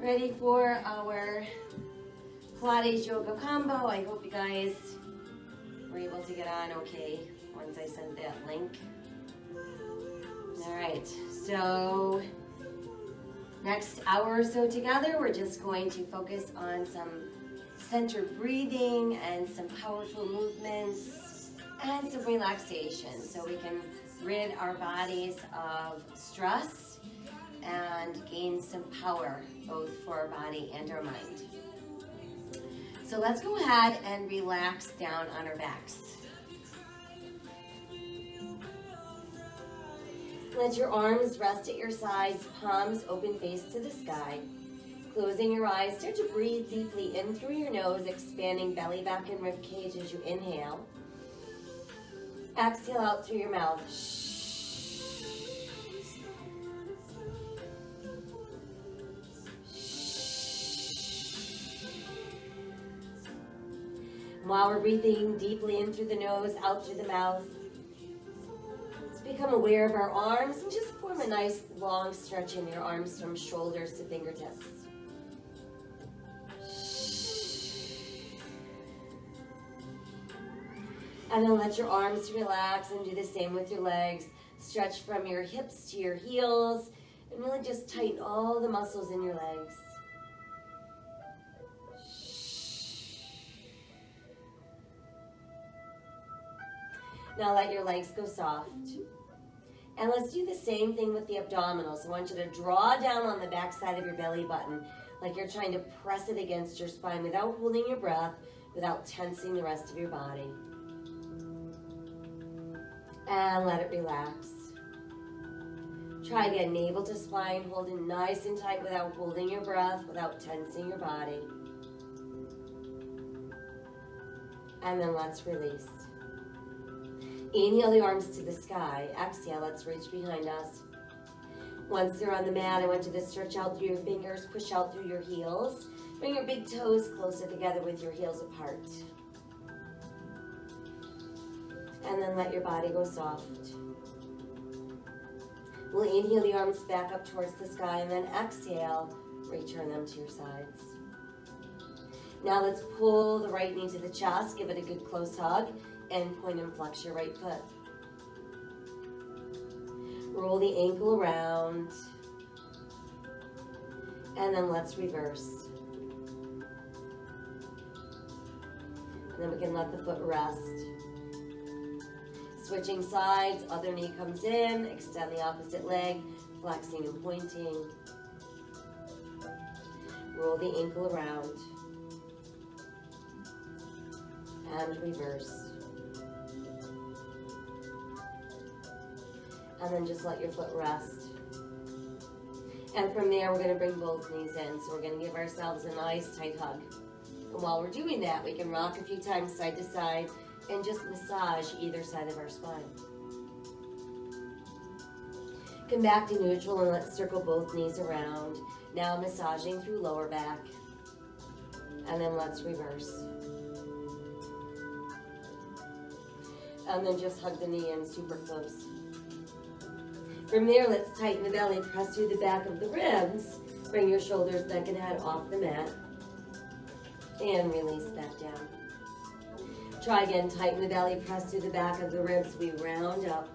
Ready for our Pilates yoga combo. I hope you guys were able to get on okay once I sent that link. All right, so next hour or so together, we're just going to focus on some centered breathing and some powerful movements and some relaxation so we can rid our bodies of stress and gain some power both for our body and our mind. So let's go ahead and relax down on our backs. Let your arms rest at your sides, palms open face to the sky. Closing your eyes, start to breathe deeply in through your nose, expanding belly, back, and rib cage as you inhale. Exhale out through your mouth. While we're breathing deeply in through the nose, out through the mouth, let's become aware of our arms and just form a nice long stretch in your arms from shoulders to fingertips. And then let your arms relax and do the same with your legs. Stretch from your hips to your heels and really just tighten all the muscles in your legs. Now let your legs go soft. And let's do the same thing with the abdominals. I want you to draw down on the back side of your belly button like you're trying to press it against your spine without holding your breath, without tensing the rest of your body. And let it relax. Try again, navel to spine, holding nice and tight without holding your breath, without tensing your body. And then let's release. Inhale the arms to the sky. Exhale, let's reach behind us. Once they're on the mat, I want you to stretch out through your fingers, push out through your heels. Bring your big toes closer together with your heels apart. And then let your body go soft. We'll inhale the arms back up towards the sky and then exhale, return them to your sides. Now let's pull the right knee to the chest, give it a good close hug, and point and flex your right foot. Roll the ankle around, and then let's reverse. And then we can let the foot rest. Switching sides, other knee comes in, extend the opposite leg, flexing and pointing. Roll the ankle around, and reverse. And then just let your foot rest. And from there, we're going to bring both knees in. So we're going to give ourselves a nice tight hug. And while we're doing that, we can rock a few times side to side and just massage either side of our spine. Come back to neutral and let's circle both knees around. Now massaging through lower back. And then let's reverse. And then just hug the knee in super close. From there, let's tighten the belly, press through the back of the ribs, bring your shoulders, neck, and head off the mat, and release back down. Try again, tighten the belly, press through the back of the ribs, we round up,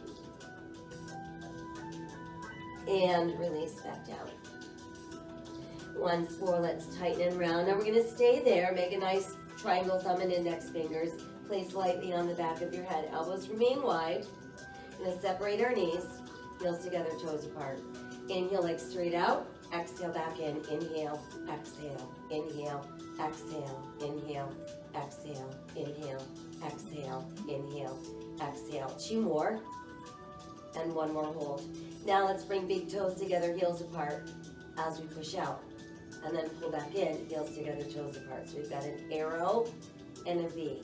and release back down. Once more, let's tighten and round. Now we're going to stay there, make a nice triangle thumb and index fingers, place lightly on the back of your head, elbows remain wide. We're going to separate our knees. Heels together, toes apart. Inhale, legs straight out. Exhale, back in. Inhale, exhale, inhale, exhale, inhale, exhale, inhale, exhale, inhale, exhale. 2 more. And 1 more hold. Now let's bring big toes together, heels apart as we push out. And then pull back in, heels together, toes apart. So we've got an arrow and a V.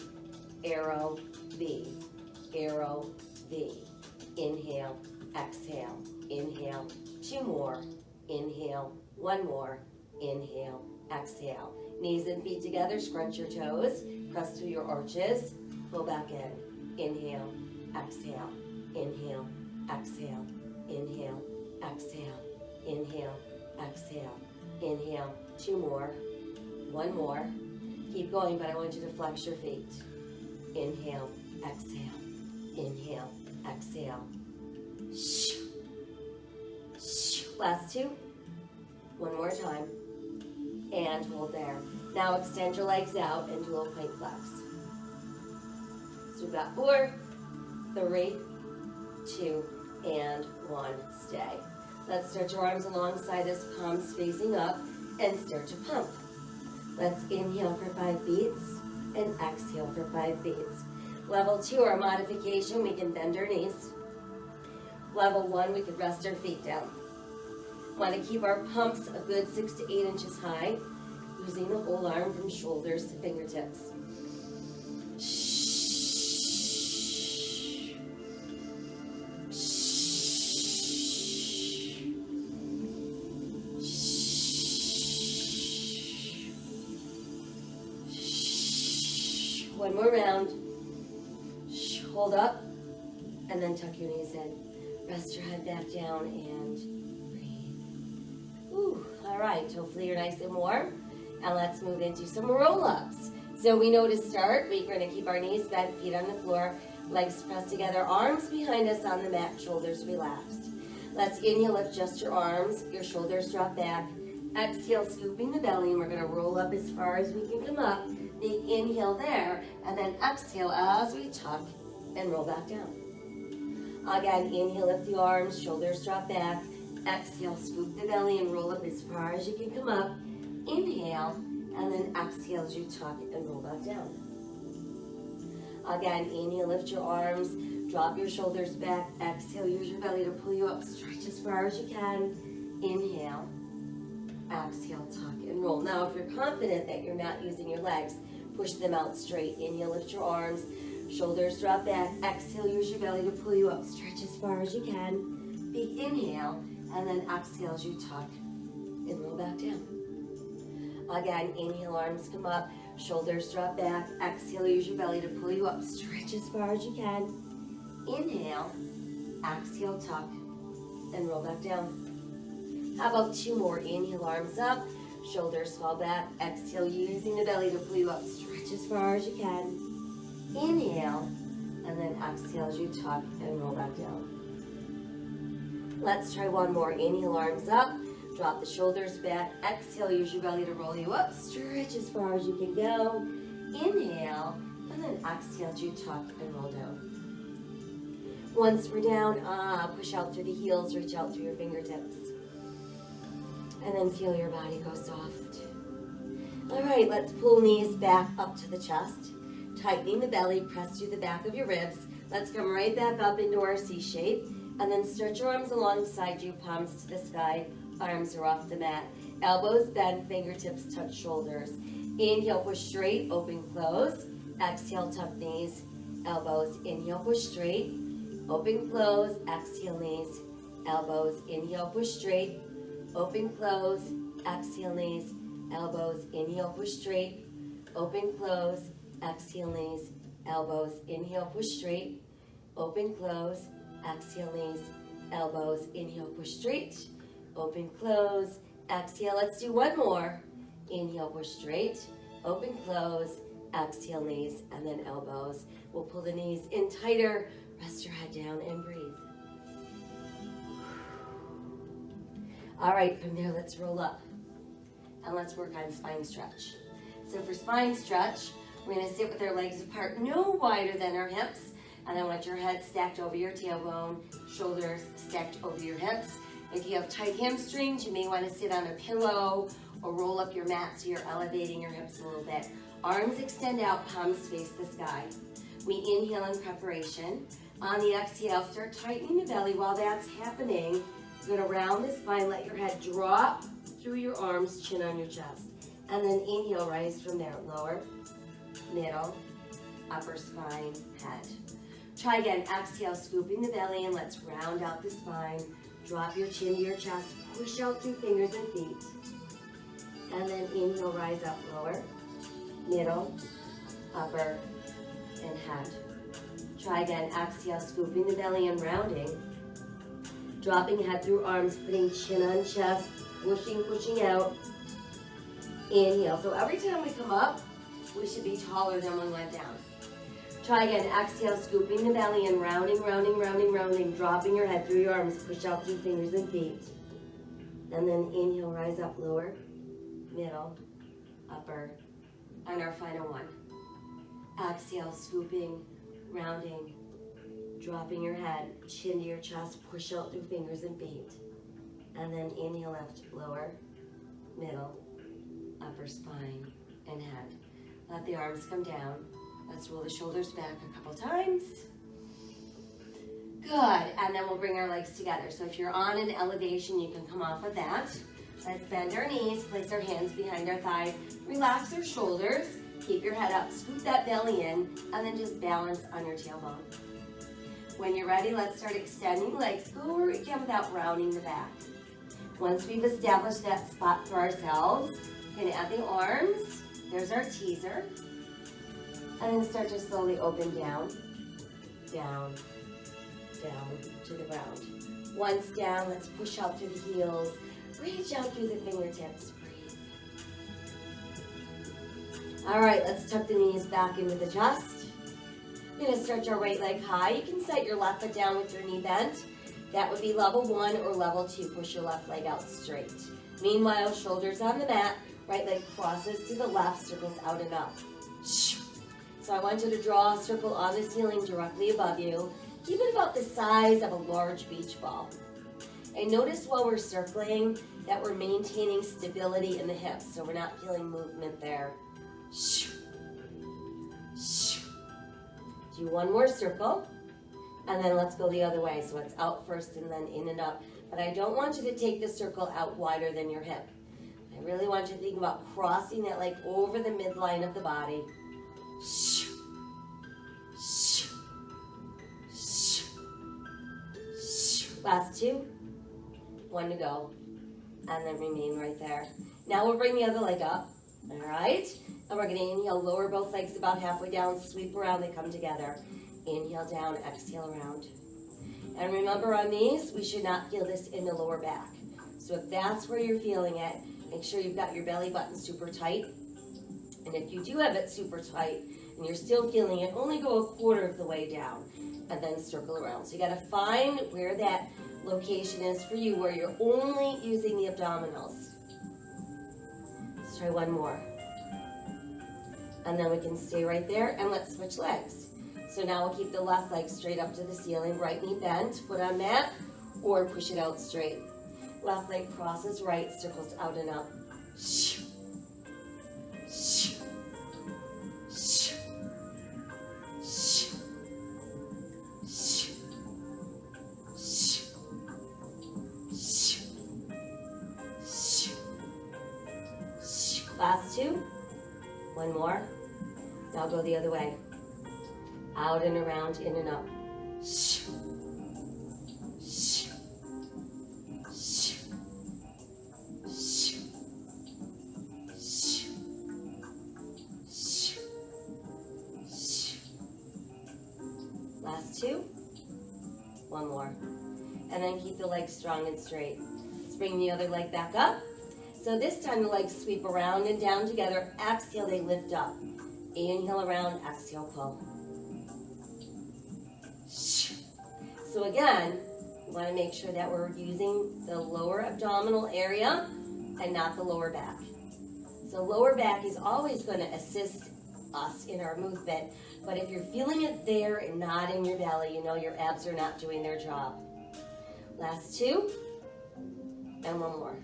Arrow, V. Arrow, V. Inhale. Exhale, inhale, 2 more, inhale, 1 more, inhale, exhale. Knees and feet together, scrunch your toes, press through your arches, pull back in, inhale, exhale, inhale, exhale, inhale, exhale, inhale, exhale. Inhale, 2 more, 1 more. Keep going, but I want you to flex your feet. Inhale, exhale, inhale, exhale. Last 2. 1 more time. And hold there. Now extend your legs out and do a little plank flex. So we've got 4, 3, 2, and 1. Stay. Let's stretch your arms alongside us, palms facing up, and start to pump. Let's inhale for 5 beats and exhale for 5 beats. Level 2, our modification, we can bend our knees. Level 1, we could rest our feet down. Want to keep our pumps a good 6 to 8 inches high, using the whole arm from shoulders to fingertips. One more round. Hold up, and then tuck your knees in. Rest your head back down and breathe. Whew. All right, hopefully you're nice and warm. And let's move into some roll-ups. So we know to start, we're going to keep our knees bent, feet on the floor, legs pressed together, arms behind us on the mat, shoulders relaxed. Let's inhale, lift just your arms, your shoulders drop back. Exhale, scooping the belly, and we're going to roll up as far as we can come up. Big inhale there, and then exhale as we tuck and roll back down. Again, inhale, lift the arms, shoulders drop back. Exhale, scoop the belly and roll up as far as you can come up. Inhale, and then exhale as you tuck and roll back down. Again, inhale, lift your arms, drop your shoulders back. Exhale, use your belly to pull you up. Stretch as far as you can. Inhale, exhale, tuck and roll. Now, if you're confident that you're not using your legs, push them out straight. Inhale, lift your arms, shoulders drop back. Exhale, use your belly to pull you up. Stretch as far as you can. Big inhale, and then exhale as you tuck and roll back down. Again, inhale, arms come up, shoulders drop back. Exhale, use your belly to pull you up. Stretch as far as you can. Inhale, exhale, tuck, and roll back down. How about 2 more? Inhale, arms up, shoulders fall back. Exhale, using the belly to pull you up. Stretch as far as you can. Inhale, and then exhale as you tuck and roll back down. Let's try 1 more. Inhale, arms up, drop the shoulders back. Exhale, use your belly to roll you up. Stretch as far as you can go. Inhale, and then exhale as you tuck and roll down. Once we're down, push out through the heels, reach out through your fingertips. And then feel your body go soft. All right, let's pull knees back up to the chest. Tightening the belly, press through the back of your ribs. Let's come right back up into our C shape. And then stretch your arms alongside you, palms to the sky. Arms are off the mat. Elbows bend, fingertips touch shoulders. Inhale, push straight, open, close. Exhale, tuck knees, elbows. Inhale, push straight, open, close. Exhale, knees, elbows. Inhale, push straight, open, close. Exhale, knees, elbows. Inhale, push straight, open, close. Exhale, knees, elbows. Inhale, push straight, open, close. Exhale, knees, elbows. Inhale, push straight, open, close. Exhale, let's do 1 more. Inhale, push straight, open, close. Exhale, knees, and then elbows. We'll pull the knees in tighter. Rest your head down and breathe. All right, from there, let's roll up. And let's work on spine stretch. So for spine stretch, we're gonna sit with our legs apart, no wider than our hips. And I want your head stacked over your tailbone, shoulders stacked over your hips. If you have tight hamstrings, you may want to sit on a pillow or roll up your mat so you're elevating your hips a little bit. Arms extend out, palms face the sky. We inhale in preparation. On the exhale, start tightening the belly. While that's happening, you're going to round the spine, let your head drop through your arms, chin on your chest. And then inhale, rise from there. Lower, middle, upper spine, head. Try again. Exhale, scooping the belly, and let's round out the spine. Drop your chin to your chest. Push out through fingers and feet. And then inhale, rise up. Lower, middle, upper, and head. Try again. Exhale, scooping the belly and rounding. Dropping head through arms, putting chin on chest, pushing out. Inhale. So every time we come up, we should be taller than when we went down. Try again. Exhale, scooping the belly in, rounding, dropping your head through your arms, push out through fingers and feet. And then inhale, rise up, lower, middle, upper, and our final one. Exhale, scooping, rounding, dropping your head, chin to your chest, push out through fingers and feet. And then inhale, left, lower, middle, upper spine, and head. Let the arms come down. Let's roll the shoulders back a couple times. Good, and then we'll bring our legs together. So if you're on an elevation, you can come off of that. Let's bend our knees, place our hands behind our thighs, relax our shoulders, keep your head up, scoop that belly in, and then just balance on your tailbone. When you're ready, let's start extending legs. Go where we can without rounding the back. Once we've established that spot for ourselves, we're gonna add the arms. There's our teaser. And then start to slowly open down, down, down to the ground. Once down, let's push out through the heels. Reach out through the fingertips. Breathe. All right, let's tuck the knees back into the chest. We're gonna stretch our right leg high. You can set your left foot down with your knee bent. That would be level 1 or level 2. Push your left leg out straight. Meanwhile, shoulders on the mat. Right leg crosses to the left, circles out and up. So I want you to draw a circle on the ceiling directly above you. Keep it about the size of a large beach ball. And notice while we're circling that we're maintaining stability in the hips, so we're not feeling movement there. Do one more circle, and then let's go the other way. So it's out first and then in and up. But I don't want you to take the circle out wider than your hip. I really want you to think about crossing that leg over the midline of the body. Last 2. 1 to go. And then remain right there. Now we'll bring the other leg up. All right? And we're going to inhale, lower both legs about halfway down, sweep around, they come together. Inhale down, exhale around. And remember on these, we should not feel this in the lower back. So if that's where you're feeling it, make sure you've got your belly button super tight. And if you do have it super tight and you're still feeling it, only go a quarter of the way down and then circle around. So you got to find where that location is for you, where you're only using the abdominals. Let's try one more. And then we can stay right there and let's switch legs. So now we'll keep the left leg straight up to the ceiling, right knee bent, foot on mat, or push it out straight. Left leg crosses right, circles out and up. Last 2. One more. Now go the other way. Out and around, in and up. Last 2. One more. And then keep the legs strong and straight. Let's bring the other leg back up. So this time the legs sweep around and down together. Exhale, they lift up. Inhale around, exhale, pull. So again, we want to make sure that we're using the lower abdominal area and not the lower back. So lower back is always going to assist us in our movement, but if you're feeling it there and not in your belly, you know your abs are not doing their job. Last 2, and one more.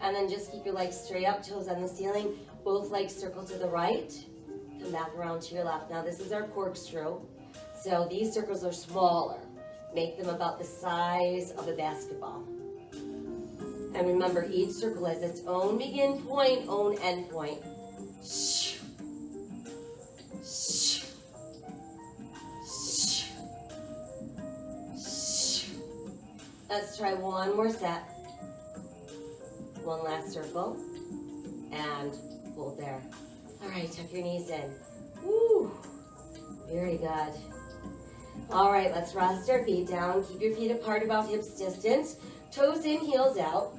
And then just keep your legs straight up, toes on the ceiling. Both legs circle to the right. Come back around to your left. Now this is our corkscrew. So these circles are smaller. Make them about the size of a basketball. And remember, each circle has its own begin point, own end point. Let's try one more set. One last circle, and hold there. All right, tuck your knees in. Woo, very good. All right, let's rest our feet down. Keep your feet apart about hips distance. Toes in, heels out.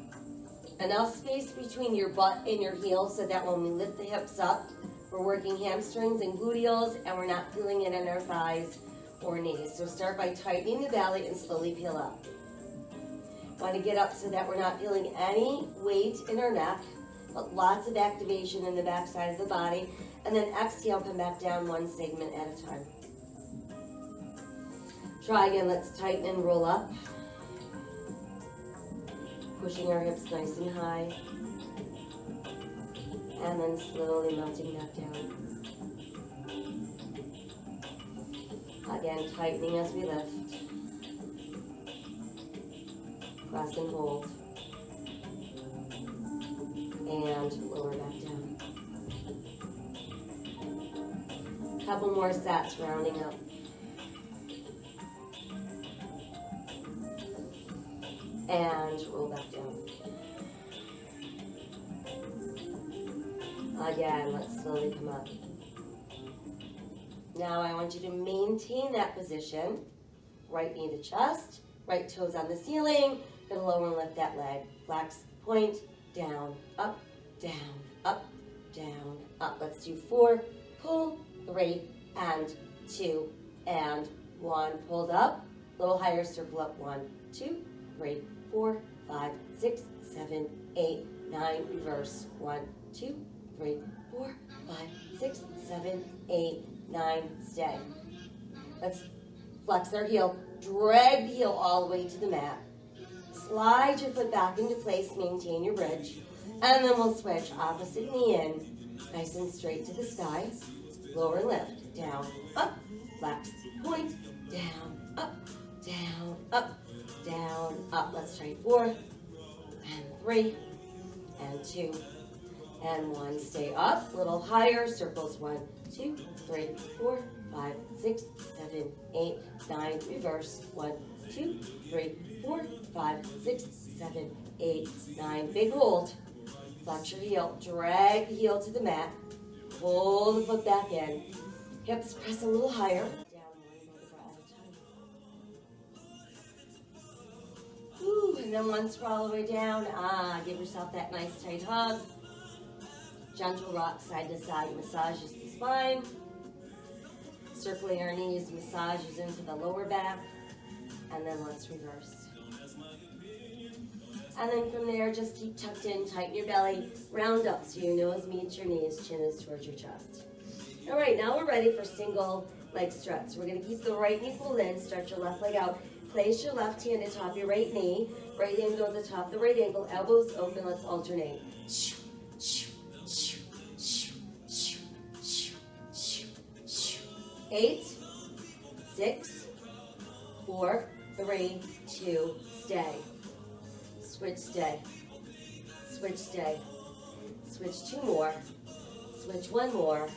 Enough space between your butt and your heels so that when we lift the hips up, we're working hamstrings and gluteals and we're not feeling it in our thighs or knees. So start by tightening the belly and slowly peel up. Want to get up so that we're not feeling any weight in our neck, but lots of activation in the back side of the body. And then exhale, come back down one segment at a time. Try again, let's tighten and roll up. Pushing our hips nice and high. And then slowly melting back down. Again, tightening as we lift. Press and hold. And lower back down. Couple more sets, rounding up. And roll back down. Again, let's slowly come up. Now I want you to maintain that position. Right knee to chest, right toes on the ceiling. Gonna lower and lift that leg. Flex, point, down, up, up, down, up. Let's do 4, pull, 3, and 2, and 1. Hold up, a little higher, circle up. 1, 2, 3, 4, 5, 6, 7, 8, 9. Reverse. 1, 2, 3, 4, 5, 6, 7, 8, 9. Stay. Let's flex our heel. Drag the heel all the way to the mat. Slide your foot back into place. Maintain your bridge. And then we'll switch. Opposite knee in. Nice and straight to the sky. Lower and lift. Down, up, flex, point, down, up, down, up. Let's try 4, and 3, and 2, and 1. Stay up, a little higher. Circles. 1, 2, 3, 4, 5, 6, 7, 8, 9. Reverse. 1, 2, 3, 4, 5, 6, 7, 8, 9. Big hold. Flex your heel. Drag the heel to the mat. Pull the foot back in. Hips press a little higher. Down 1 vertebra at a time. Whew, and then once we're all the way down, give yourself that nice tight hug. Gentle rock side to side. Massages the spine. Circling our knees, massages into the lower back. And then let's reverse. And then from there, just keep tucked in, tighten your belly, round up so your nose meets your knees, chin is towards your chest. All right, now we're ready for single leg stretch. We're gonna keep the right knee pulled in, stretch your left leg out. Place your left hand atop your right knee. Right hand goes atop the right ankle, elbows open, let's alternate. 8, 6, 4, 3, 2, stay. Switch, stay. Switch, stay. Switch 2 more. Switch 1 more.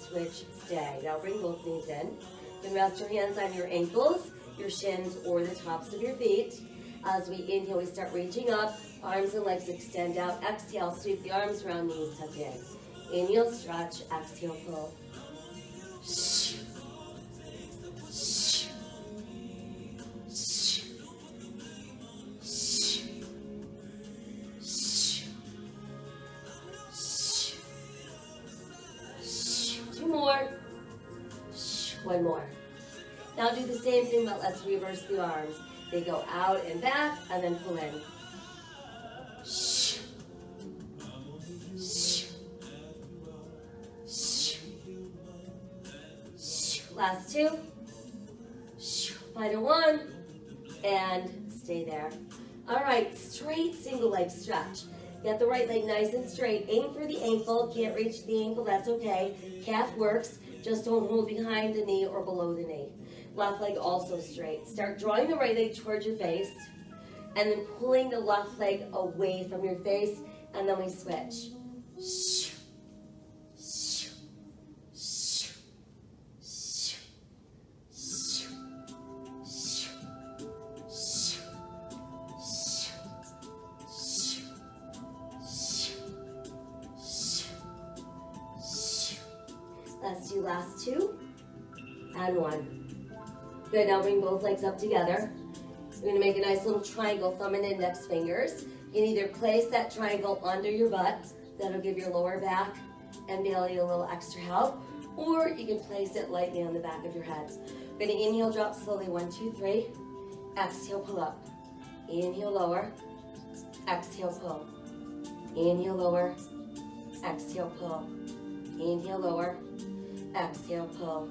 Switch, stay. Now bring both knees in. You can rest your hands on your ankles, your shins, or the tops of your feet. As we inhale, we start reaching up. Arms and legs extend out. Exhale, sweep the arms around, knees tuck in. Inhale, stretch. Exhale, pull. More. 1 more. Now do the same thing, but let's reverse the arms. They go out and back, and then pull in. Last 2. Final 1, and stay there. All right, straight single leg stretch. Get the right leg nice and straight. Aim for the ankle. Can't reach the ankle, that's okay. Calf works. Just don't hold behind the knee or below the knee. Left leg also straight. Start drawing the right leg towards your face and then pulling the left leg away from your face, and then we switch. Let's do last 2 and 1. Good, now bring both legs up together. You're gonna make a nice little triangle, thumb and index fingers. You can either place that triangle under your butt, that'll give your lower back and belly a little extra help, or you can place it lightly on the back of your head. We're gonna inhale, drop slowly, 1, 2, 3. Exhale, pull up. Inhale, lower. Exhale, pull. Inhale, lower. Exhale, pull. Inhale, lower. Exhale, pull.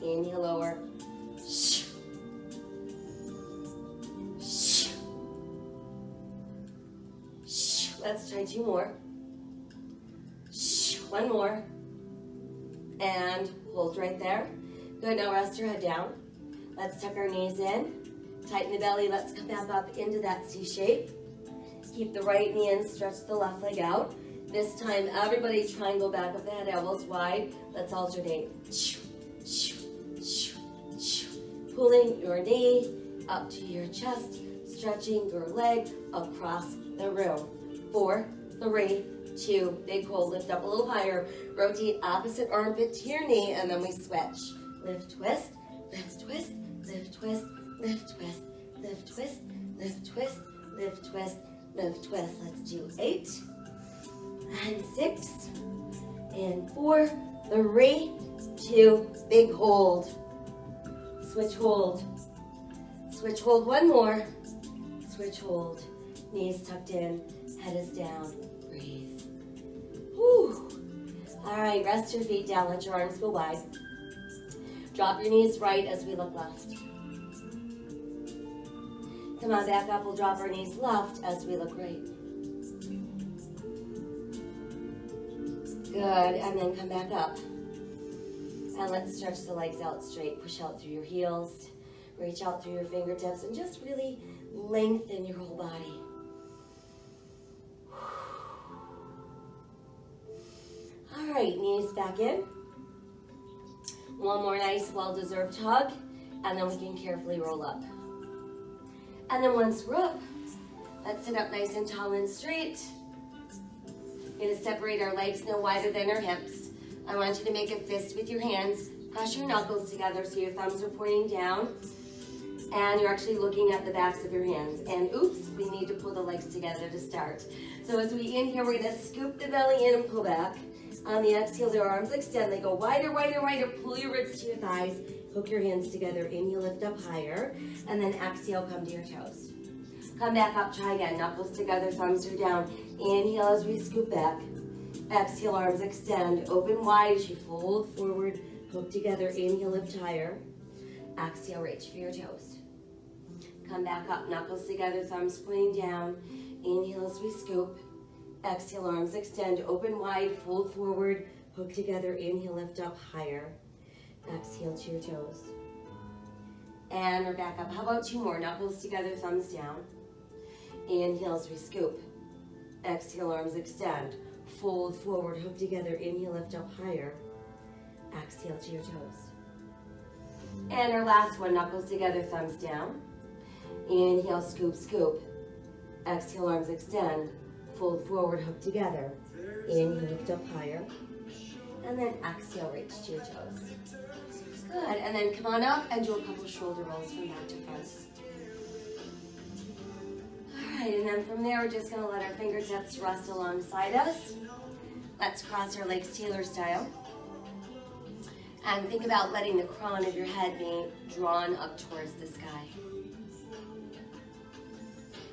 Inhale, lower. Let's try 2 more. 1 more. And hold right there. Good, now rest your head down. Let's tuck our knees in. Tighten the belly, let's come back up into that C shape. Keep the right knee in, stretch the left leg out. This time, everybody triangle back of the head, elbows wide. Let's alternate. Pulling your knee up to your chest, stretching your leg across the room. 4, 3, 2, big hold, lift up a little higher. Rotate opposite armpit to your knee, and then we switch. Lift, twist, lift, twist, lift, twist, lift, twist, lift, twist, lift, twist, lift, twist, lift, twist. Let's do 8, and 6, and 4, 3, 2, big hold. Switch hold. Switch hold, 1 more. Switch hold. Knees tucked in, head is down. Breathe. Whew. All right, rest your feet down, let your arms go wide. Drop your knees right as we look left. Come on, back up, we'll drop our knees left as we look right. Good, and then come back up. And let's stretch the legs out straight. Push out through your heels. Reach out through your fingertips and just really lengthen your whole body. All right, knees back in. 1 more nice, well-deserved hug, and then we can carefully roll up. And then once we're up, let's sit up nice and tall and straight. We're gonna separate our legs no wider than our hips. I want you to make a fist with your hands. Press your knuckles together so your thumbs are pointing down, and you're actually looking at the backs of your hands. And oops, we need to pull the legs together to start. So as we inhale, we're gonna scoop the belly in and pull back. On the exhale, the arms extend. They go wider, wider, wider. Pull your ribs to your thighs. Hook your hands together. Inhale, lift up higher. And then exhale, come to your toes. Come back up, try again. Knuckles together, thumbs are down. Inhale as we scoop back. Exhale, arms extend. Open wide as you fold forward. Hook together. Inhale, lift higher. Exhale, reach for your toes. Come back up, knuckles together, thumbs pointing down. Inhale as we scoop. Exhale, arms extend, open wide, fold forward, hook together, inhale, lift up higher. Exhale to your toes. And we're back up. How about 2 more? Knuckles together, thumbs down. Inhale as we scoop. Exhale, arms extend. Fold forward, hook together, inhale, lift up higher. Exhale to your toes. And our last one, knuckles together, thumbs down. Inhale, scoop, scoop. Exhale, arms extend. Fold forward, hook together. Inhale, lift up higher. And then exhale, reach to your toes. Good, and then come on up and do a couple shoulder rolls from back to front. All right, and then from there, we're just gonna let our fingertips rest alongside us. Let's cross our legs Taylor style. And think about letting the crown of your head be drawn up towards the sky.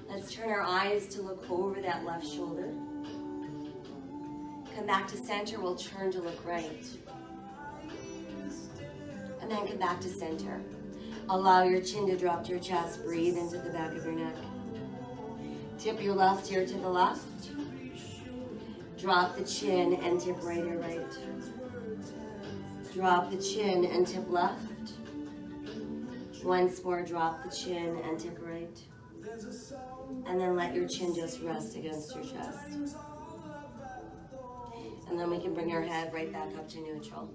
Let's turn our eyes to look over that left shoulder. Come back to center, we'll turn to look right. And then come back to center. Allow your chin to drop to your chest, breathe into the back of your neck. Tip your left ear to the left. Drop the chin and tip right ear right. Drop the chin and tip left. Once more, drop the chin and tip right. And then let your chin just rest against your chest. And then we can bring our head right back up to neutral.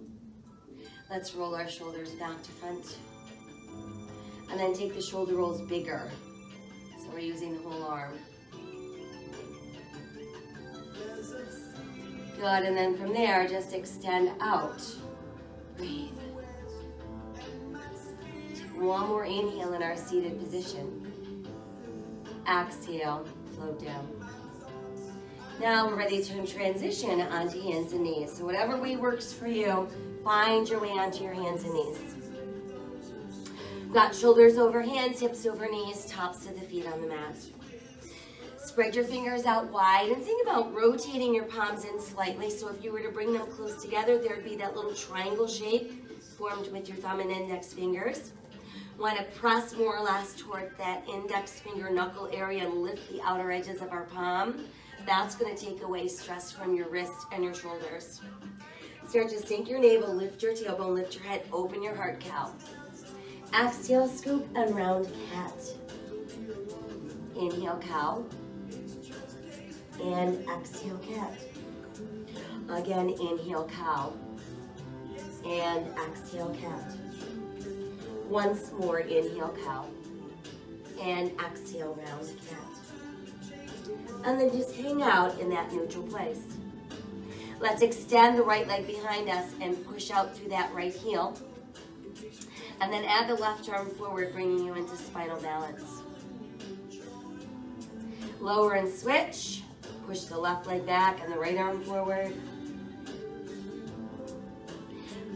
Let's roll our shoulders back to front. And then take the shoulder rolls bigger. So we're using the whole arm. Good, and then from there, just extend out. Breathe. Take One more inhale in our seated position. Exhale, float down. Now we're ready to transition onto hands and knees. So whatever way works for you, find your way onto your hands and knees. Got shoulders over hands, hips over knees, tops of the feet on the mat. Spread your fingers out wide and think about rotating your palms in slightly. So if you were to bring them close together, there'd be that little triangle shape formed with your thumb and index fingers. Want to press more or less toward that index finger knuckle area and lift the outer edges of our palm. That's going to take away stress from your wrist and your shoulders. Start to sink your navel, lift your tailbone, lift your head, open your heart, cow. Exhale, scoop and round cat. Inhale, cow. And exhale, cat. Again, inhale, cow. And exhale, cat. Once more, inhale, cow. And exhale, round cat. And then just hang out in that neutral place. Let's extend the right leg behind us and push out through that right heel. And then add the left arm forward, bringing you into spinal balance. Lower and switch. Push the left leg back and the right arm forward.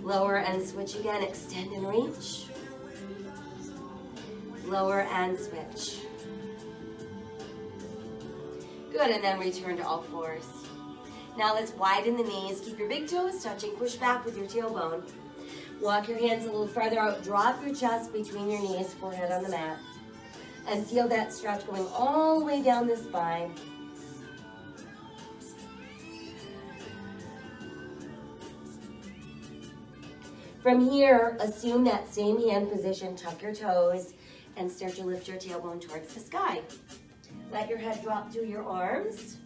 Lower and switch again, extend and reach. Lower and switch. Good, and then return to all fours. Now let's widen the knees, keep your big toes touching, push back with your tailbone. Walk your hands a little farther out, drop your chest between your knees, forehead on the mat. And feel that stretch going all the way down the spine. From here, assume that same hand position, tuck your toes, and start to lift your tailbone towards the sky. Let your head drop through your arms,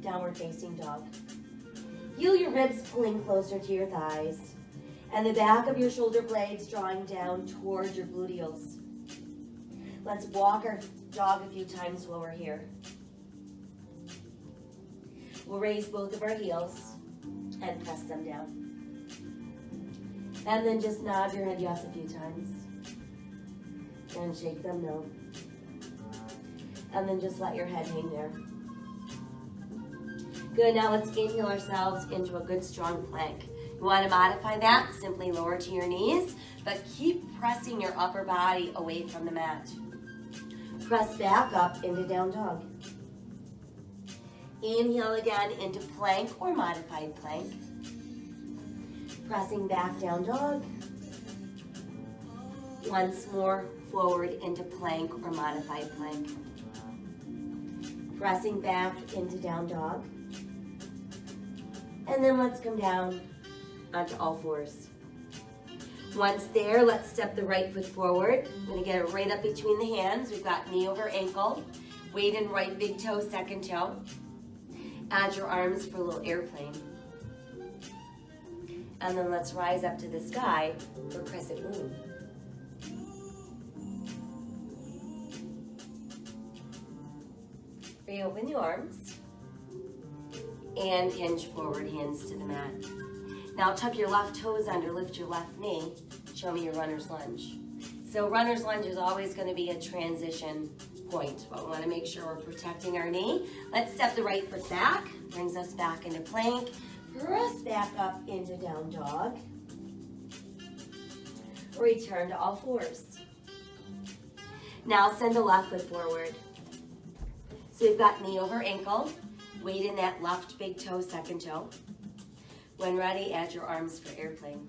downward facing dog. Feel your ribs pulling closer to your thighs, and the back of your shoulder blades drawing down towards your gluteals. Let's walk our dog a few times while we're here. We'll raise both of our heels and press them down. And then just nod your head yes a few times. And shake them no. And then just let your head hang there. Good, now let's inhale ourselves into a good strong plank. You want to modify that, simply lower to your knees, but keep pressing your upper body away from the mat. Press back up into down dog. Inhale again into plank or modified plank. Pressing back down dog. Once more, forward into plank or modified plank. Pressing back into down dog. And then let's come down onto all fours. Once there, let's step the right foot forward. I'm gonna get it right up between the hands. We've got knee over ankle. Weight in right big toe, second toe. Add your arms for a little airplane. And then let's rise up to the sky for crescent moon. Reopen the arms and hinge forward, hands to the mat. Now tuck your left toes under, lift your left knee. Show me your runner's lunge. So runner's lunge is always going to be a transition point, but we want to make sure we're protecting our knee. Let's step the right foot back, brings us back into plank. Press back up into down dog. Return to all fours. Now send the left foot forward. So we've got knee over ankle, weight in that left big toe, second toe. When ready, add your arms for airplane.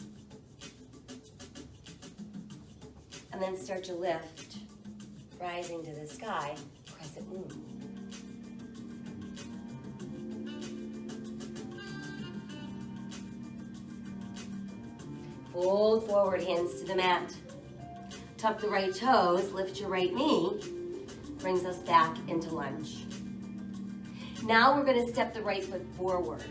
And then start to lift, rising to the sky, crescent moon. Fold forward, hands to the mat. Tuck the right toes, lift your right knee, brings us back into lunge. Now we're gonna step the right foot forward.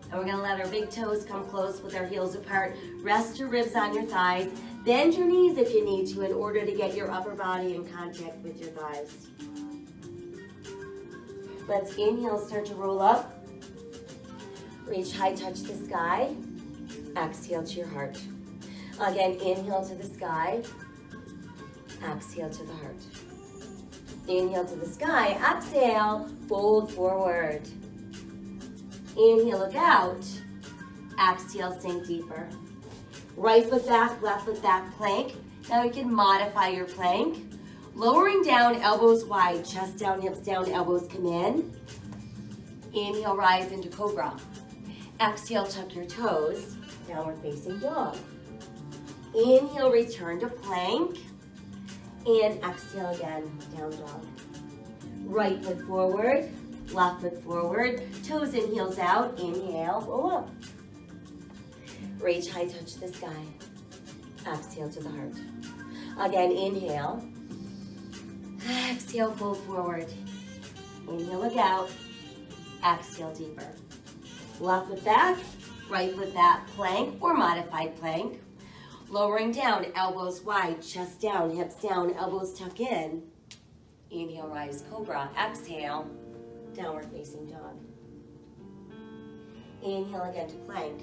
And we're gonna let our big toes come close with our heels apart. Rest your ribs on your thighs. Bend your knees if you need to in order to get your upper body in contact with your thighs. Let's inhale, start to roll up. Reach high, touch the sky. Exhale to your heart. Again, inhale to the sky. Exhale to the heart. Inhale to the sky. Exhale, fold forward. Inhale, look out. Exhale, sink deeper. Right foot back, left foot back, plank. Now you can modify your plank. Lowering down, elbows wide, chest down, hips down, elbows come in. Inhale, rise into cobra. Exhale, tuck your toes, downward facing dog. Inhale, return to plank. And exhale again, down dog. Right foot forward, left foot forward, toes and heels out. Inhale, roll up. Reach high, touch the sky. Exhale to the heart. Again, inhale. Exhale, fold forward. Inhale, look out. Exhale, deeper. Left foot back, right foot back, plank or modified plank. Lowering down, elbows wide, chest down, hips down, elbows tuck in. Inhale, rise, cobra. Exhale, downward facing dog. Inhale again to plank.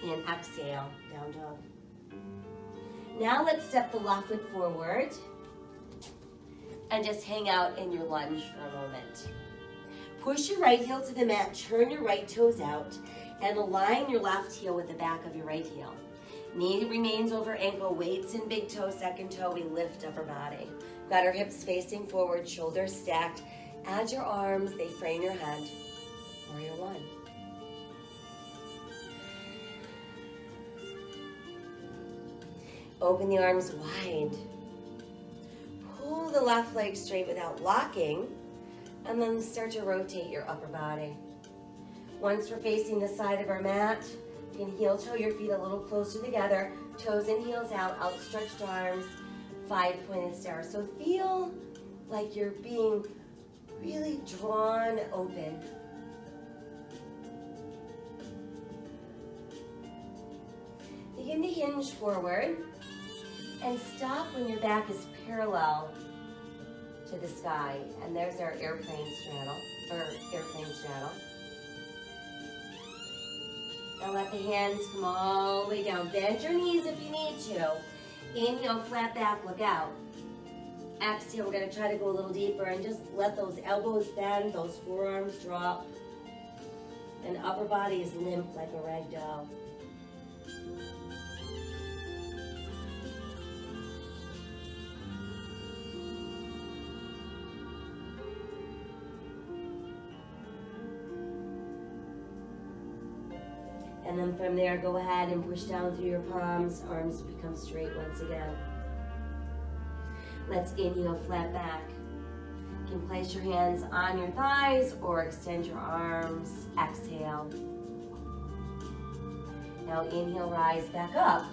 And exhale, down dog. Now let's step the left foot forward and just hang out in your lunge for a moment. Push your right heel to the mat, turn your right toes out, and align your left heel with the back of your right heel. Knee remains over ankle, weights in big toe, second toe, we lift upper body. Got our hips facing forward, shoulders stacked. Add your arms, they frame your head. Warrior one. Open the arms wide. Pull the left leg straight without locking, and then start to rotate your upper body. Once we're facing the side of our mat, you can heel toe your feet a little closer together, toes and heels out, outstretched arms, 5-pointed star. So feel like you're being really drawn open. Begin to hinge forward and stop when your back is parallel to the sky. And there's our airplane straddle. Now let the hands come all the way down. Bend your knees if you need to. Inhale, flat back, look out. Exhale, we're gonna try to go a little deeper and just let those elbows bend, those forearms drop. And upper body is limp like a rag doll. And then from there, go ahead and push down through your palms. Arms become straight once again. Let's inhale, flat back. You can place your hands on your thighs or extend your arms. Exhale. Now inhale, rise back up.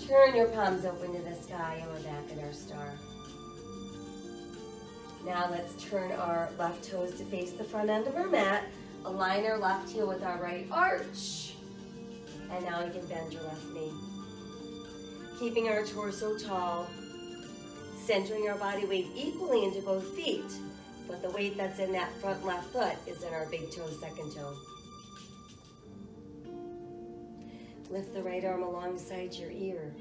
Turn your palms open to the sky and we're back in our star. Now let's turn our left toes to face the front end of our mat. Align our left heel with our right arch. And now you can bend your left knee. Keeping our torso tall. Centering our body weight equally into both feet. But the weight that's in that front left foot is in our big toe, second toe. Lift the right arm alongside your ear.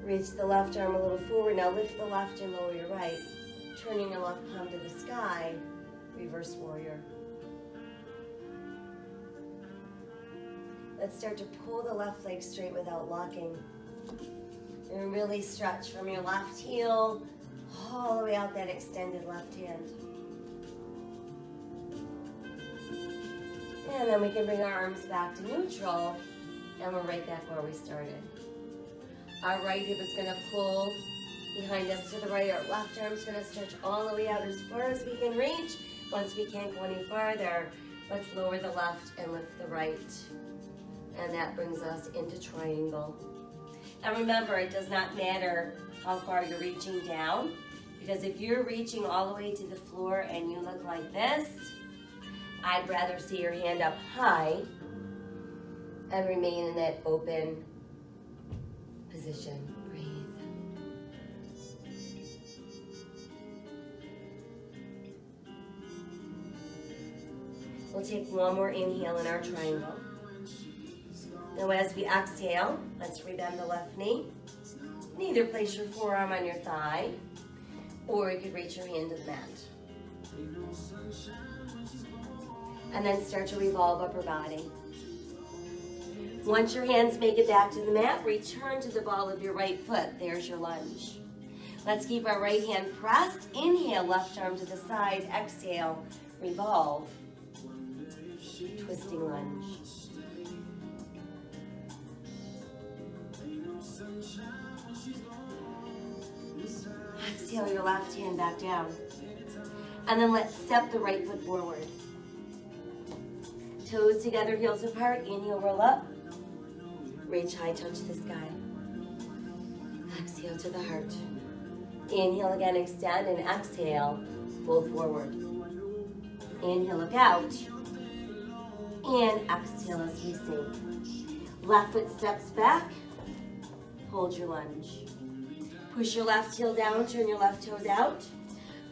Reach the left arm a little forward. Now lift the left and lower your right. Turning your left palm to the sky. Reverse warrior. Let's start to pull the left leg straight without locking. And really stretch from your left heel all the way out that extended left hand. And then we can bring our arms back to neutral and we're right back where we started. Our right hip is going to pull behind us to the right. Our left arm is going to stretch all the way out as far as we can reach. Once we can't go any farther, let's lower the left and lift the right. And that brings us into triangle. And remember, it does not matter how far you're reaching down, because if you're reaching all the way to the floor and you look like this, I'd rather see your hand up high and remain in that open position. Breathe. We'll take one more inhale in our triangle. Then So as we exhale, let's rebend the left knee. And either place your forearm on your thigh, or you could reach your hand to the mat. And then start to revolve upper body. Once your hands make it back to the mat, return to the ball of your right foot. There's your lunge. Let's keep our right hand pressed. Inhale, left arm to the side. Exhale, revolve. Twisting lunge. Exhale your left hand back down. And then let's step the right foot forward. Toes together, heels apart. Inhale, roll up. Reach high, touch the sky. Exhale to the heart. Inhale again, extend, and exhale, fold forward. Inhale, look out. And exhale as we sink. Left foot steps back. Hold your lunge. Push your left heel down, turn your left toes out.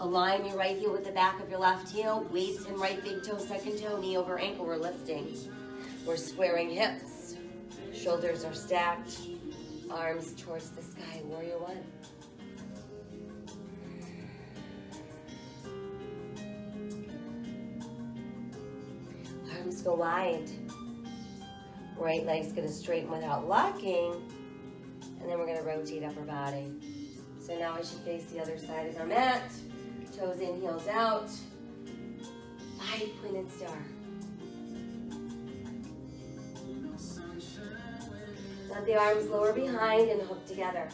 Align your right heel with the back of your left heel. Weights in right big toe, second toe, knee over ankle. We're lifting. We're squaring hips. Shoulders are stacked. Arms towards the sky. Warrior one. Arms go wide. Right leg's going to straighten without locking. And then we're going to rotate upper body. So now I should face the other side of our mat. Toes in, heels out. 5-pointed star. Let the arms lower behind and hook together.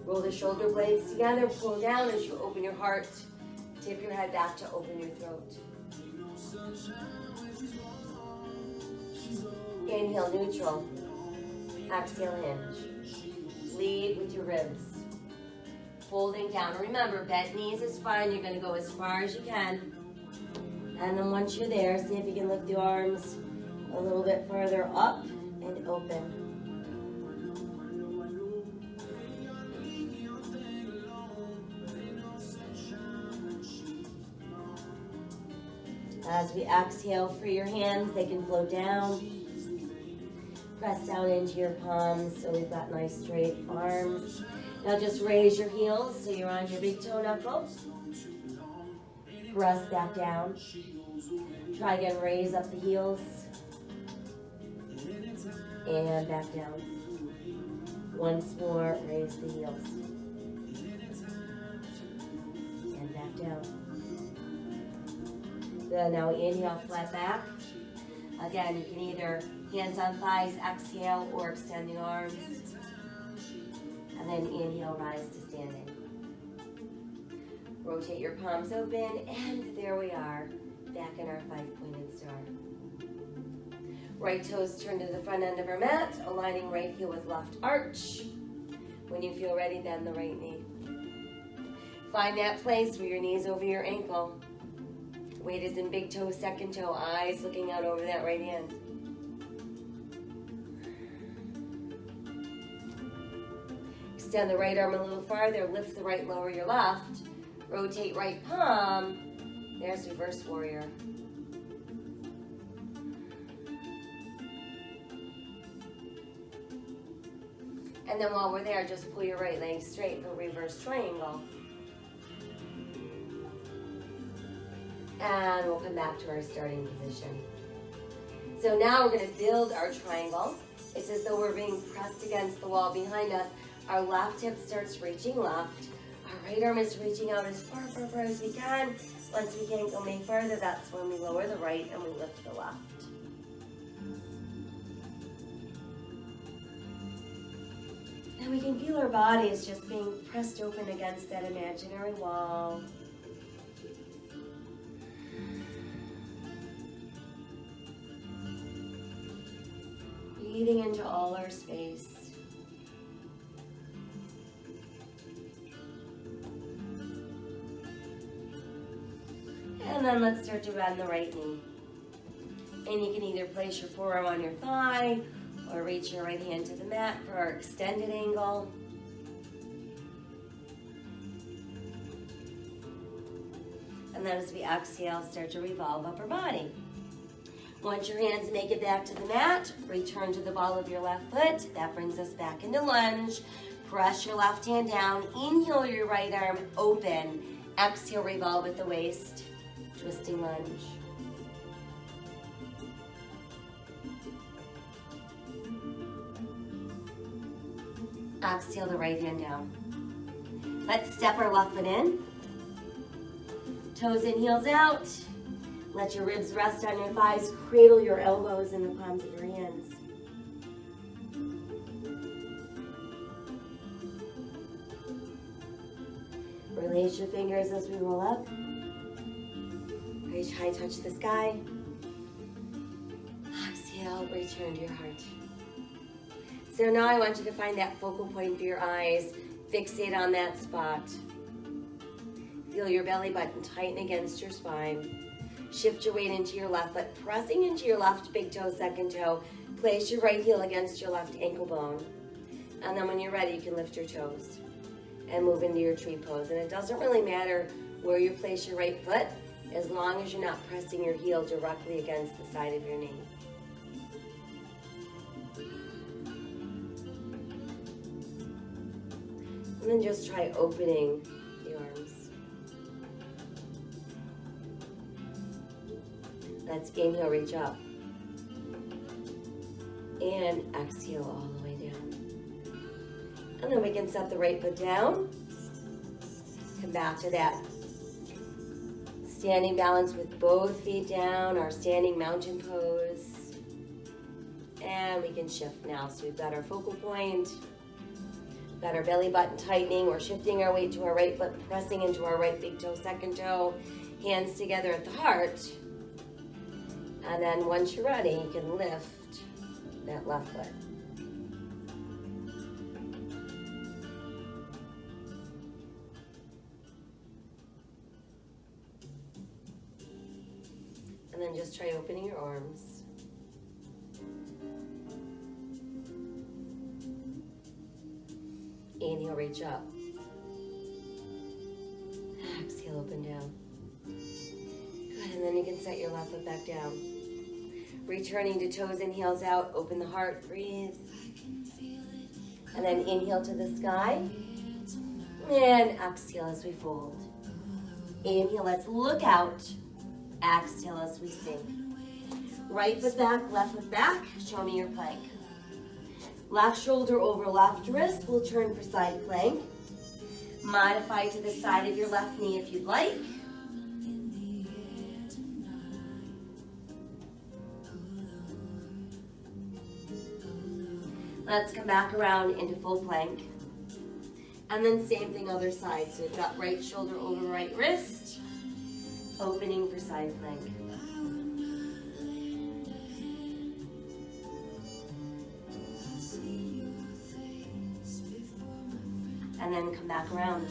Roll the shoulder blades together, pull down as you open your heart. Tip your head back to open your throat. Inhale, neutral. Exhale, hinge. Lead with your ribs. Folding down. Remember, bent knees is fine. You're going to go as far as you can. And then once you're there, see if you can lift the arms a little bit further up and open. As we exhale, free your hands. They can float down. Press down into your palms so we've got nice straight arms. Now just raise your heels so you're on your big toe knuckle. Press back down. Try again, raise up the heels. And back down. Once more, raise the heels. And back down. Good, now inhale, flat back. Again, you can either hands on thighs, exhale, or extend the arms. And then inhale, rise to standing. Rotate your palms open, and there we are, back in our 5-pointed star. Right toes turn to the front end of our mat, aligning right heel with left arch. When you feel ready, bend the right knee. Find that place where your knee's over your ankle. Weight is in big toe, second toe, eyes looking out over that right hand. Extend the right arm a little farther, lift the right, lower your left. Rotate right palm. There's reverse warrior. And then while we're there, just pull your right leg straight for reverse triangle. And we'll come back to our starting position. So now we're going to build our triangle. It's as though we're being pressed against the wall behind us. Our left hip starts reaching left. Our right arm is reaching out as far as we can. Once we can't go any further, that's when we lower the right and we lift the left. And we can feel our bodies just being pressed open against that imaginary wall. Breathing into all our space. And then let's start to bend the right knee. And you can either place your forearm on your thigh or reach your right hand to the mat for our extended angle. And then as we exhale, start to revolve upper body. Once your hands make it back to the mat, return to the ball of your left foot. That brings us back into lunge. Press your left hand down. Inhale your right arm open. Exhale, revolve with the waist. Twisting lunge. Exhale the right hand down. Let's step our left foot in. Toes in, heels out. Let your ribs rest on your thighs. Cradle your elbows in the palms of your hands. Release your fingers as we roll up. Reach high, touch the sky. Exhale, return to your heart. So now I want you to find that focal point for your eyes. Fixate on that spot. Feel your belly button tighten against your spine. Shift your weight into your left foot, pressing into your left big toe, second toe. Place your right heel against your left ankle bone. And then when you're ready, you can lift your toes and move into your tree pose. And it doesn't really matter where you place your right foot, as long as you're not pressing your heel directly against the side of your knee. And then just try opening the arms. Let's inhale, reach up. And exhale all the way down. And then we can set the right foot down. Come back to that standing balance with both feet down, our standing mountain pose. And we can shift now. So we've got our focal point, got our belly button tightening. We're shifting our weight to our right foot, pressing into our right big toe, second toe. Hands together at the heart. And then once you're ready, you can lift that left foot. And then just try opening your arms. Inhale, reach up. Exhale, open down. Good, and then you can set your left foot back down. Returning to toes and heels out, open the heart, breathe. And then inhale to the sky. And exhale as we fold. Inhale, let's look out. Exhale as we sink. Right foot back, left foot back. Show me your plank. Left shoulder over left wrist. We'll turn for side plank. Modify to the side of your left knee if you'd like. Let's come back around into full plank. And then same thing other side. So we've got right shoulder over right wrist. Opening for side plank. And then come back around.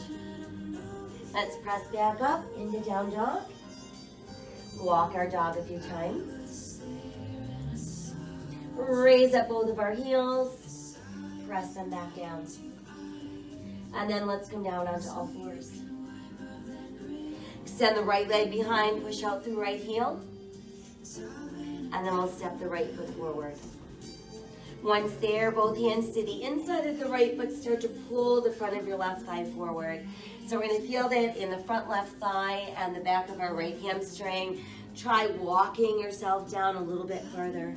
Let's press back up into down dog. Walk our dog a few times. Raise up both of our heels. Press them back down. And then let's come down onto all fours. Extend the right leg behind, push out through right heel. And then we'll step the right foot forward. Once there, both hands to the inside of the right foot, start to pull the front of your left thigh forward. So we're going to feel that in the front left thigh and the back of our right hamstring. Try walking yourself down a little bit further.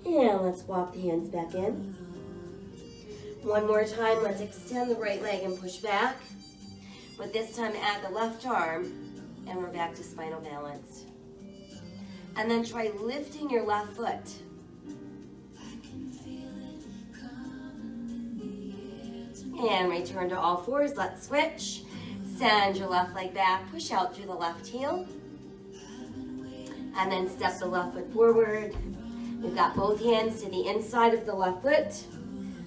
And let's walk the hands back in. One more time, let's extend the right leg and push back. But this time add the left arm, and we're back to spinal balance. And then try lifting your left foot. And return to all fours, let's switch. Send your left leg back, push out through the left heel. And then step the left foot forward. We've got both hands to the inside of the left foot.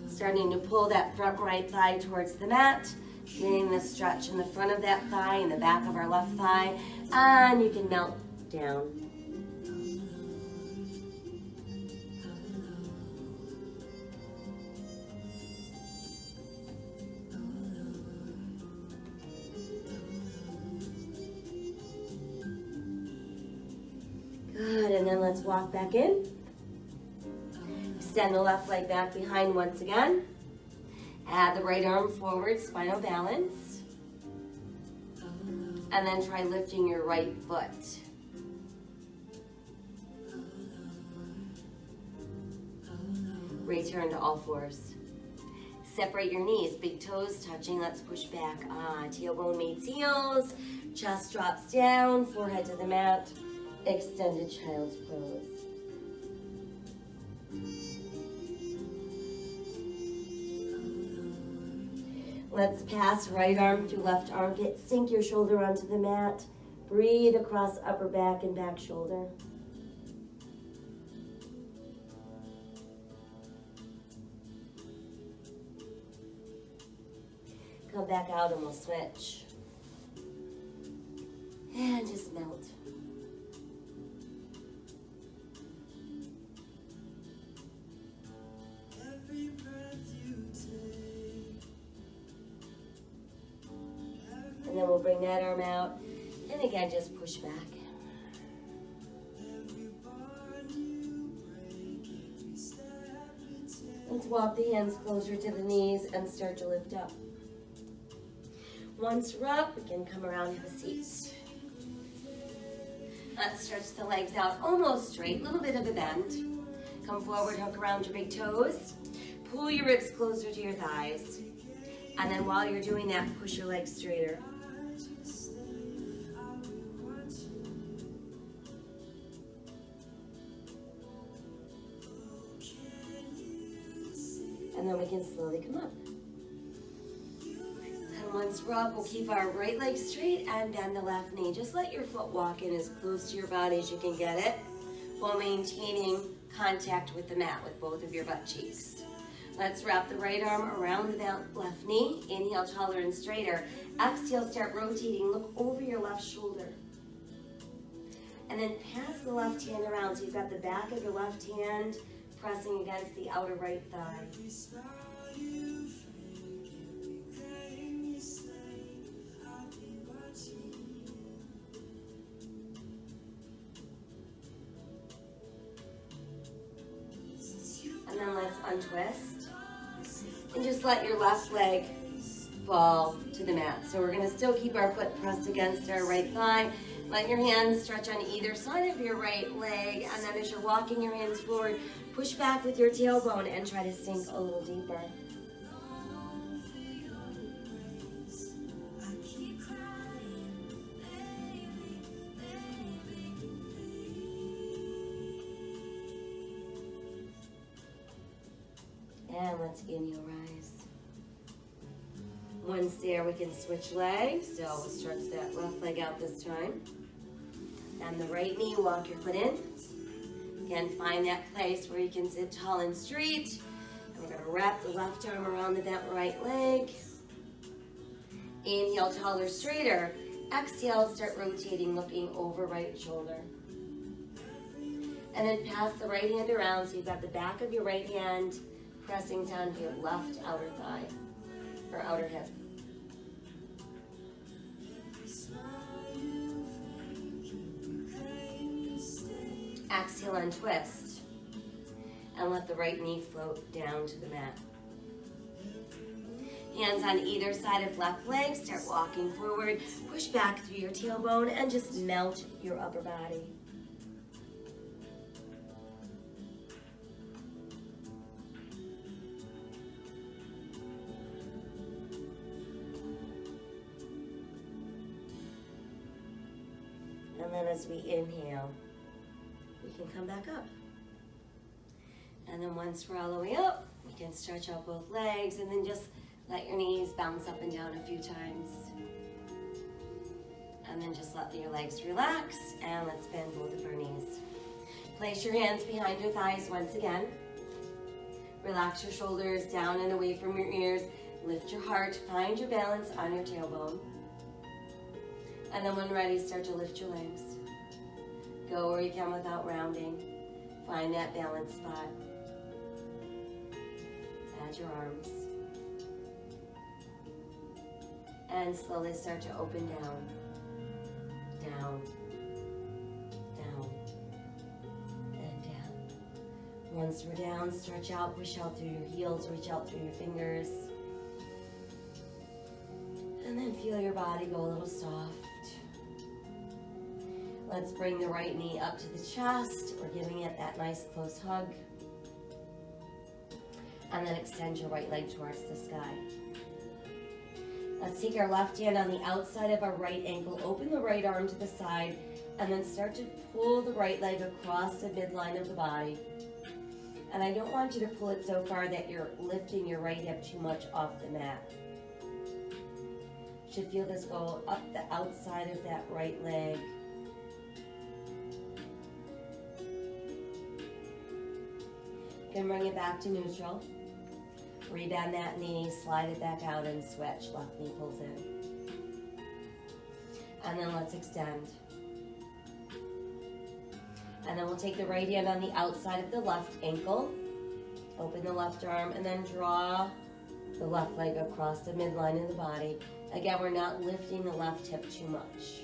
Starting to pull that front right thigh towards the mat. Getting the stretch in the front of that thigh and the back of our left thigh. And you can melt down. Good, and then let's walk back in. Extend the left leg back behind once again. Add the right arm forward, spinal balance. And then try lifting your right foot. Return to all fours. Separate your knees, big toes touching. Let's push back. Tailbone meets heels. Chest drops down, forehead to the mat. Extended child's pose. Let's pass right arm through left armpit. Sink your shoulder onto the mat. Breathe across upper back and back shoulder. Come back out and we'll switch. And just melt. And then we'll bring that arm out. And again, just push back. Let's walk the hands closer to the knees and start to lift up. Once we're up, we can come around to the seat. Let's stretch the legs out almost straight, a little bit of a bend. Come forward, hook around your big toes. Pull your ribs closer to your thighs. And then while you're doing that, push your legs straighter. And then we can slowly come up. And once we're up, we'll keep our right leg straight and bend the left knee. Just let your foot walk in as close to your body as you can get it, while maintaining contact with the mat with both of your butt cheeks. Let's wrap the right arm around the left knee. Inhale, taller and straighter. Exhale, start rotating. Look over your left shoulder. And then pass the left hand around. So you've got the back of your left hand pressing against the outer right thigh. And then let's untwist. And just let your left leg fall to the mat. So we're gonna still keep our foot pressed against our right thigh. Let your hands stretch on either side of your right leg. And then as you're walking your hands forward, push back with your tailbone and try to sink a little deeper. And let's inhale, rise. Once there, we can switch legs. So we'll stretch that left leg out this time. And the right knee, walk your foot in. Again, find that place where you can sit tall and straight. And we're gonna wrap the left arm around that right leg. Inhale, taller, straighter. Exhale, start rotating, looking over right shoulder. And then pass the right hand around so you've got the back of your right hand pressing down to your left outer thigh, or outer hip. Exhale and twist. And let the right knee float down to the mat. Hands on either side of left leg. Start walking forward. Push back through your tailbone and just melt your upper body. And then as we inhale, we can come back up. And then once we're all the way up, we can stretch out both legs and then just let your knees bounce up and down a few times. And then just let your legs relax and let's bend both of our knees. Place your hands behind your thighs once again. Relax your shoulders down and away from your ears. Lift your heart, find your balance on your tailbone. And then when ready, start to lift your legs. Go where you can without rounding. Find that balance spot. Add your arms. And slowly start to open down. Down. Down. Once we're down, stretch out, push out through your heels, reach out through your fingers. And then feel your body go a little soft. Let's bring the right knee up to the chest. We're giving it that nice close hug. And then extend your right leg towards the sky. Let's take our left hand on the outside of our right ankle, open the right arm to the side, and then start to pull the right leg across the midline of the body. And I don't want you to pull it so far that you're lifting your right hip too much off the mat. You should feel this go up the outside of that right leg. You can bring it back to neutral. Rebend that knee, slide it back out and switch. Left knee pulls in. And then let's extend. And then we'll take the right hand on the outside of the left ankle. Open the left arm and then draw the left leg across the midline of the body. Again, we're not lifting the left hip too much.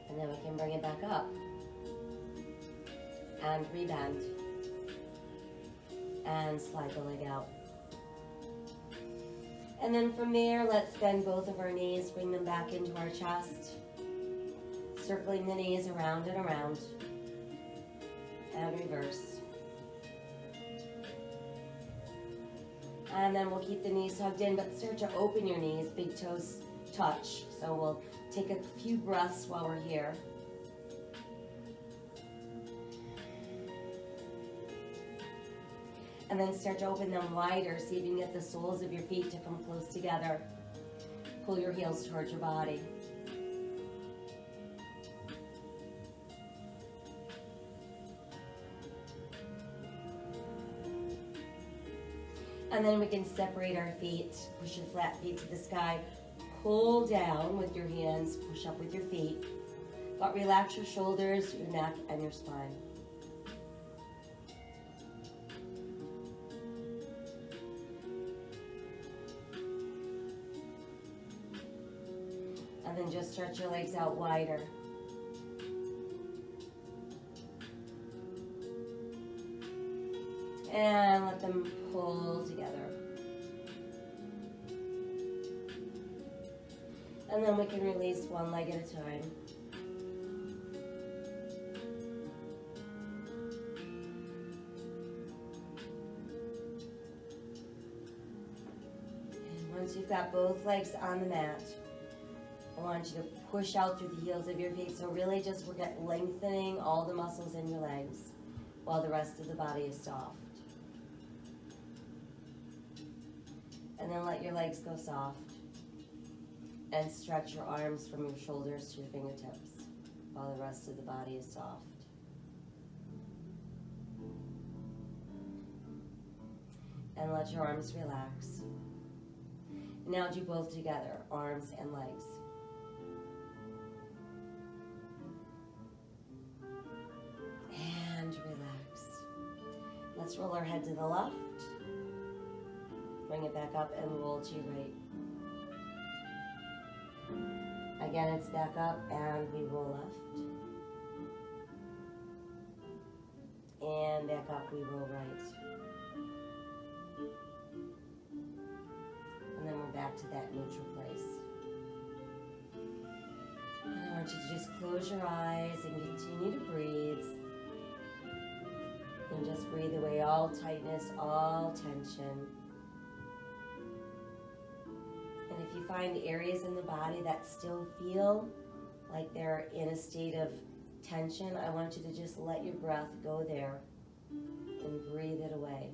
And then we can bring it back up and rebend and slide the leg out. And then from there, let's bend both of our knees, bring them back into our chest, circling the knees around and around, and reverse. And then we'll keep the knees hugged in, but start to open your knees, big toes touch. So we'll take a few breaths while we're here. And then start to open them wider, so you can get the soles of your feet to come close together. Pull your heels towards your body. And then we can separate our feet, push your flat feet to the sky, pull down with your hands, push up with your feet, but relax your shoulders, your neck, and your spine. And then just stretch your legs out wider. And let them pull together. And then we can release one leg at a time. And once you've got both legs on the mat, I want you to push out through the heels of your feet. So really just we're lengthening all the muscles in your legs while the rest of the body is soft. And then let your legs go soft. And stretch your arms from your shoulders to your fingertips while the rest of the body is soft. And let your arms relax. Now do both together, arms and legs. And relax. Let's roll our head to the left. Bring it back up and roll to your right. Again, it's back up and we roll left. And back up, we roll right. And then we're back to that neutral place. And I want you to just close your eyes and continue to breathe. And just breathe away all tightness, all tension. And if you find areas in the body that still feel like they're in a state of tension, I want you to just let your breath go there and breathe it away.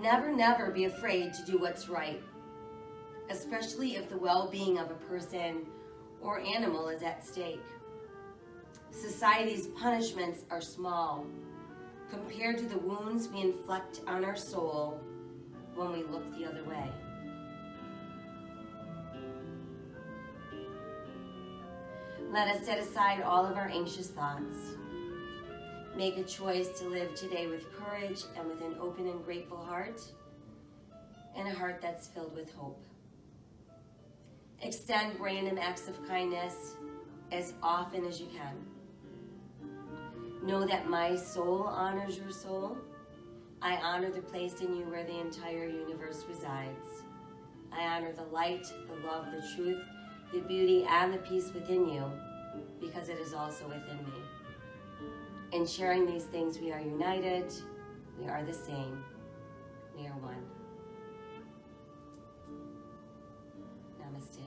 never, never be afraid to do what's right, especially if the well-being of a person or animal is at stake. Society's punishments are small compared to the wounds we inflict on our soul when we look the other way. Let us set aside all of our anxious thoughts. Make a choice to live today with courage and with an open and grateful heart, and a heart that's filled with hope. Extend random acts of kindness as often as you can. Know that my soul honors your soul. I honor the place in you where the entire universe resides. I honor the light, the love, the truth, the beauty, and the peace within you, because it is also within me. In sharing these things, we are united, we are the same, we are one. Namaste.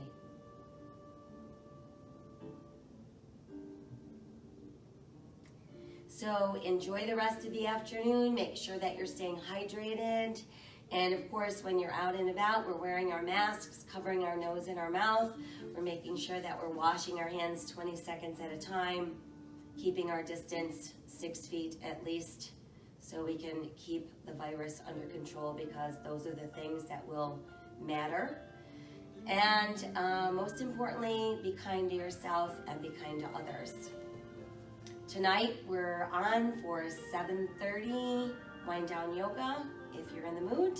So enjoy the rest of the afternoon. Make sure that you're staying hydrated. And of course, when you're out and about, we're wearing our masks, covering our nose and our mouth. We're making sure that we're washing our hands 20 seconds at a time, keeping our distance 6 feet at least, so we can keep the virus under control, because those are the things that will matter. And most importantly, be kind to yourself and be kind to others. Tonight, we're on for 7:30 wind down yoga, if you're in the mood.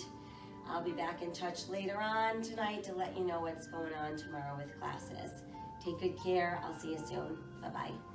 I'll be back in touch later on tonight to let you know what's going on tomorrow with classes. Take good care. I'll see you soon. Bye-bye.